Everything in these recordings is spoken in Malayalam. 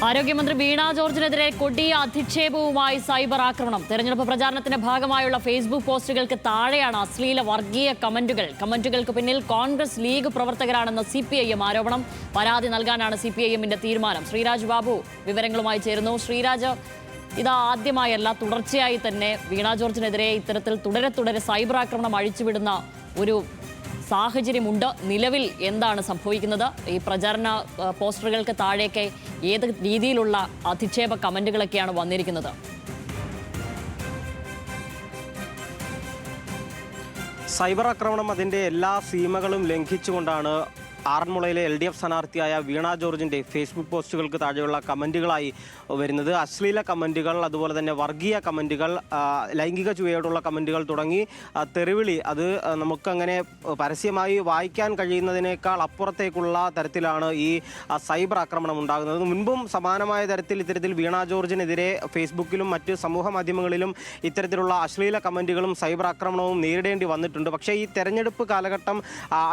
ആരോഗ്യമന്ത്രി വീണ ജോർജിനെതിരെ കൊടിയ അധിക്ഷേപവുമായി സൈബർ ആക്രമണം. തെരഞ്ഞെടുപ്പ് പ്രചാരണത്തിന്റെ ഭാഗമായുള്ള ഫേസ്ബുക്ക് പോസ്റ്റുകൾക്ക് താഴെയാണ് അശ്ലീല വർഗീയ കമന്റുകൾക്ക് പിന്നിൽ കോൺഗ്രസ് ലീഗ് പ്രവർത്തകരാണെന്ന CPIM ആരോപണം. പരാതി നൽകാനാണ് CPIMന്റെ തീരുമാനം. ശ്രീരാജ് ബാബു വിവരങ്ങളുമായി ചേരുന്നു. ശ്രീരാജ്, ഇത് ആദ്യമായല്ല, തുടർച്ചയായി തന്നെ വീണ ജോർജിനെതിരെ ഇത്തരത്തിൽ തുടരെ സൈബർ ആക്രമണം അഴിച്ചുവിടുന്ന ഒരു സാഹചര്യമുണ്ട്. നിലവിൽ എന്താണ് സംഭവിക്കുന്നത്? ഈ പ്രചാരണ പോസ്റ്ററുകൾക്ക് താഴേക്ക് ഏത് രീതിയിലുള്ള അധിക്ഷേപ കമന്റുകളൊക്കെയാണ് വന്നിരിക്കുന്നത്? സൈബർ ആക്രമണം അതിൻ്റെ എല്ലാ സീമകളും ലംഘിച്ചുകൊണ്ടാണ് ആറന്മുളയിലെ LDF സ്ഥാനാർത്ഥിയായ വീണ ജോർജിൻ്റെ ഫേസ്ബുക്ക് പോസ്റ്റുകൾക്ക് താഴെയുള്ള കമൻറ്റുകളായി വരുന്നത്. അശ്ലീല കമൻറ്റുകൾ, അതുപോലെ തന്നെ വർഗീയ കമൻറ്റുകൾ, ലൈംഗിക ചുവയോടുള്ള കമൻറ്റുകൾ തുടങ്ങി തെറിവിളി, അത് നമുക്കങ്ങനെ പരസ്യമായി വായിക്കാൻ കഴിയുന്നതിനേക്കാൾ അപ്പുറത്തേക്കുള്ള തരത്തിലാണ് ഈ സൈബർ ആക്രമണം ഉണ്ടാകുന്നത്. മുൻപും സമാനമായ തരത്തിൽ ഇത്തരത്തിൽ വീണ ജോർജിനെതിരെ ഫേസ്ബുക്കിലും മറ്റ് സമൂഹ മാധ്യമങ്ങളിലും ഇത്തരത്തിലുള്ള അശ്ലീല കമൻറ്റുകളും സൈബർ ആക്രമണവും നേരിടേണ്ടി വന്നിട്ടുണ്ട്. പക്ഷേ ഈ തെരഞ്ഞെടുപ്പ് കാലഘട്ടം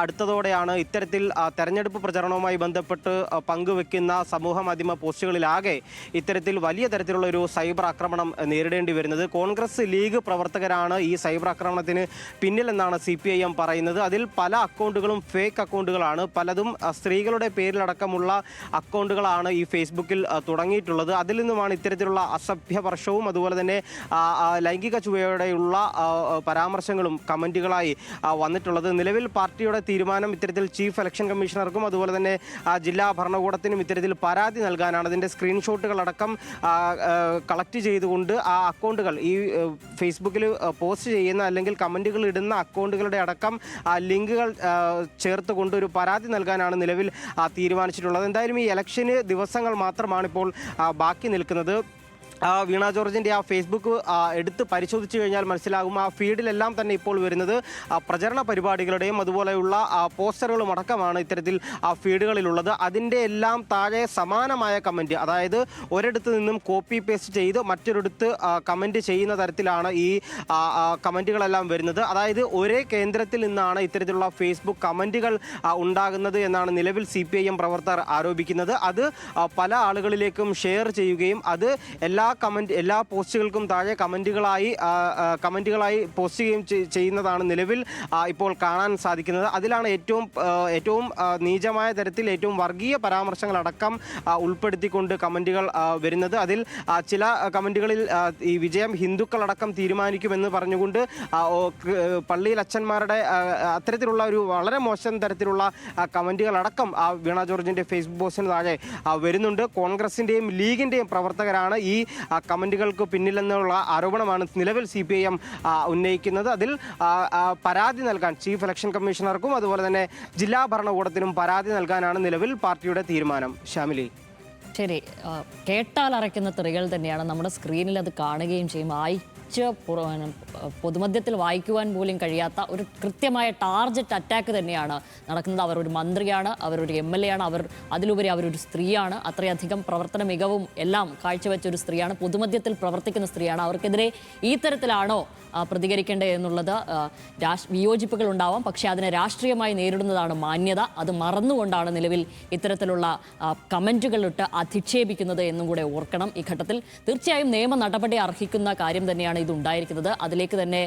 അടുത്തതോടെയാണ് ഇത്തരത്തിൽ തെരഞ്ഞെടുപ്പ് പ്രചരണവുമായി ബന്ധപ്പെട്ട് പങ്കുവെക്കുന്ന സമൂഹ മാധ്യമ പോസ്റ്റുകളിലാകെ ഇത്തരത്തിൽ വലിയ തരത്തിലുള്ള ഒരു സൈബർ ആക്രമണം നേരിടേണ്ടി വരുന്നത്. കോൺഗ്രസ് ലീഗ് പ്രവർത്തകരാണ് ഈ സൈബർ ആക്രമണത്തിന് പിന്നിലെന്നാണ് CPIM പറയുന്നത്. അതിൽ പല അക്കൗണ്ടുകളും ഫേക്ക് അക്കൗണ്ടുകളാണ്. പലതും സ്ത്രീകളുടെ പേരിലടക്കമുള്ള അക്കൗണ്ടുകളാണ് ഈ ഫേസ്ബുക്കിൽ തുടങ്ങിയിട്ടുള്ളത്. അതിൽ നിന്നുമാണ് ഇത്തരത്തിലുള്ള അസഭ്യവർഷവും അതുപോലെ തന്നെ ലൈംഗിക ചുവയോടെയുള്ള പരാമർശങ്ങളും കമൻറ്റുകളായി വന്നിട്ടുള്ളത്. നിലവിൽ പാർട്ടിയുടെ തീരുമാനം ഇത്തരത്തിൽ ചീഫ് ഇലക്ഷൻ കമ്മീഷണർക്കും അതുപോലെ തന്നെ ജില്ലാ ഭരണകൂടത്തിനും ഇത്തരത്തിൽ പരാതി നൽകാനാണ്. അതിൻ്റെ സ്ക്രീൻഷോട്ടുകളടക്കം കളക്ട് ചെയ്തുകൊണ്ട് ആ അക്കൗണ്ടുകൾ, ഈ ഫേസ്ബുക്കിൽ പോസ്റ്റ് ചെയ്യുന്ന അല്ലെങ്കിൽ കമൻറ്റുകൾ ഇടുന്ന അക്കൗണ്ടുകളുടെ അടക്കം ലിങ്കുകൾ ചേർത്തുകൊണ്ട് ഒരു പരാതി നൽകാനാണ് നിലവിൽ തീരുമാനിച്ചിട്ടുള്ളത്. എന്തായാലും ഈ ഇലക്ഷന് ദിവസങ്ങൾ മാത്രമാണ് ഇപ്പോൾ ബാക്കി നിൽക്കുന്നത്. വീണ ജോർജിൻ്റെ ആ ഫേസ്ബുക്ക് എടുത്ത് പരിശോധിച്ച് കഴിഞ്ഞാൽ മനസ്സിലാകും. ആ ഫീഡിലെല്ലാം തന്നെ ഇപ്പോൾ വരുന്നത് പ്രചരണ പരിപാടികളുടെയും അതുപോലെയുള്ള പോസ്റ്ററുകളും അടക്കമാണ് ഇത്തരത്തിൽ ഫീഡുകളിലുള്ളത്. അതിൻ്റെ എല്ലാം താഴെ സമാനമായ കമൻറ്റ്, അതായത് ഒരിടത്ത് നിന്നും കോപ്പി പേസ്റ്റ് ചെയ്ത് മറ്റൊരിടത്ത് കമൻറ്റ് ചെയ്യുന്ന തരത്തിലാണ് ഈ കമൻറ്റുകളെല്ലാം വരുന്നത്. അതായത് ഒരേ കേന്ദ്രത്തിൽ നിന്നാണ് ഇത്തരത്തിലുള്ള ഫേസ്ബുക്ക് കമൻറ്റുകൾ ഉണ്ടാകുന്നത് എന്നാണ് നിലവിൽ CPIM പ്രവർത്തകർ ആരോപിക്കുന്നത്. അത് പല ആളുകളിലേക്കും ഷെയർ ചെയ്യുകയും അത് എല്ലാ പോസ്റ്റുകൾക്കും താഴെ കമൻറ്റുകളായി പോസ്റ്റ് ചെയ്യുകയും ചെയ്യുന്നതാണ് നിലവിൽ ഇപ്പോൾ കാണാൻ സാധിക്കുന്നത്. അതിലാണ് ഏറ്റവും നീചമായ തരത്തിൽ ഏറ്റവും വർഗീയ പരാമർശങ്ങളടക്കം ഉൾപ്പെടുത്തിക്കൊണ്ട് കമൻറ്റുകൾ വരുന്നത്. അതിൽ ചില കമൻറ്റുകളിൽ ഈ വിജയം ഹിന്ദുക്കളടക്കം തീരുമാനിക്കുമെന്ന് പറഞ്ഞുകൊണ്ട് പള്ളിയിൽ അച്ഛന്മാരുടെ അത്തരത്തിലുള്ള ഒരു വളരെ മോശം തരത്തിലുള്ള കമൻറ്റുകളടക്കം വീണ ജോർജിൻ്റെ ഫേസ്ബുക്ക് പോസ്റ്റിന് താഴെ വരുന്നുണ്ട്. കോൺഗ്രസിൻ്റെയും ലീഗിൻ്റെയും പ്രവർത്തകരാണ് ഈ കമൻറ്റുകൾക്ക് പിന്നിലെന്നുള്ള ആരോപണമാണ് നിലവിൽ CPIM ഉന്നയിക്കുന്നത്. അതിൽ പരാതി നൽകാൻ ചീഫ് ഇലക്ഷൻ കമ്മീഷണർക്കും അതുപോലെ തന്നെ ജില്ലാ ഭരണകൂടത്തിനും പരാതി നൽകാനാണ് നിലവിൽ പാർട്ടിയുടെ തീരുമാനം. ശ്യാമിലി, ശരി, കേട്ടാൽ അറയ്ക്കുന്ന തെറികൾ തന്നെയാണ്. നമ്മുടെ സ്ക്രീനിൽ അത് കാണുകയും ചെയ്യും. പൊതുമധ്യത്തിൽ വായിക്കുവാൻ പോലും കഴിയാത്ത ഒരു കൃത്യമായ ടാർജറ്റ് അറ്റാക്ക് തന്നെയാണ് നടക്കുന്നത്. അവർ ഒരു മന്ത്രിയാണ്, അവരൊരു MLA ആണ്, അതിലുപരി അവരൊരു സ്ത്രീയാണ്. അത്രയധികം പ്രവർത്തന മികവും എല്ലാം കാഴ്ചവെച്ച ഒരു സ്ത്രീയാണ്, പൊതുമധ്യത്തിൽ പ്രവർത്തിക്കുന്ന സ്ത്രീയാണ്. അവർക്കെതിരെ ഈ തരത്തിലാണോ പ്രതികരിക്കേണ്ടത് എന്നുള്ളത് വിയോജിപ്പുകൾ ഉണ്ടാവാം. പക്ഷേ അതിനെ രാഷ്ട്രീയമായി നേരിടുന്നതാണ് മാന്യത. അത് മറന്നുകൊണ്ടാണ് നിലവിൽ ഇത്തരത്തിലുള്ള കമൻറ്റുകളിട്ട് അധിക്ഷേപിക്കുന്നത് എന്നും കൂടെ ഓർക്കണം. ഈ ഘട്ടത്തിൽ തീർച്ചയായും നിയമ നടപടി അർഹിക്കുന്ന കാര്യം തന്നെയാണ് ഇതുണ്ടായിരിക്കുന്നത്. അതിലേക്ക് തന്നെ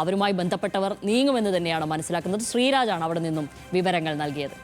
അവരുമായി ബന്ധപ്പെട്ടവർ നീങ്ങുമെന്ന് തന്നെയാണ് മനസ്സിലാക്കുന്നത്. ശ്രീരാജാണ് അവിടെ നിന്നും വിവരങ്ങൾ നൽകിയത്.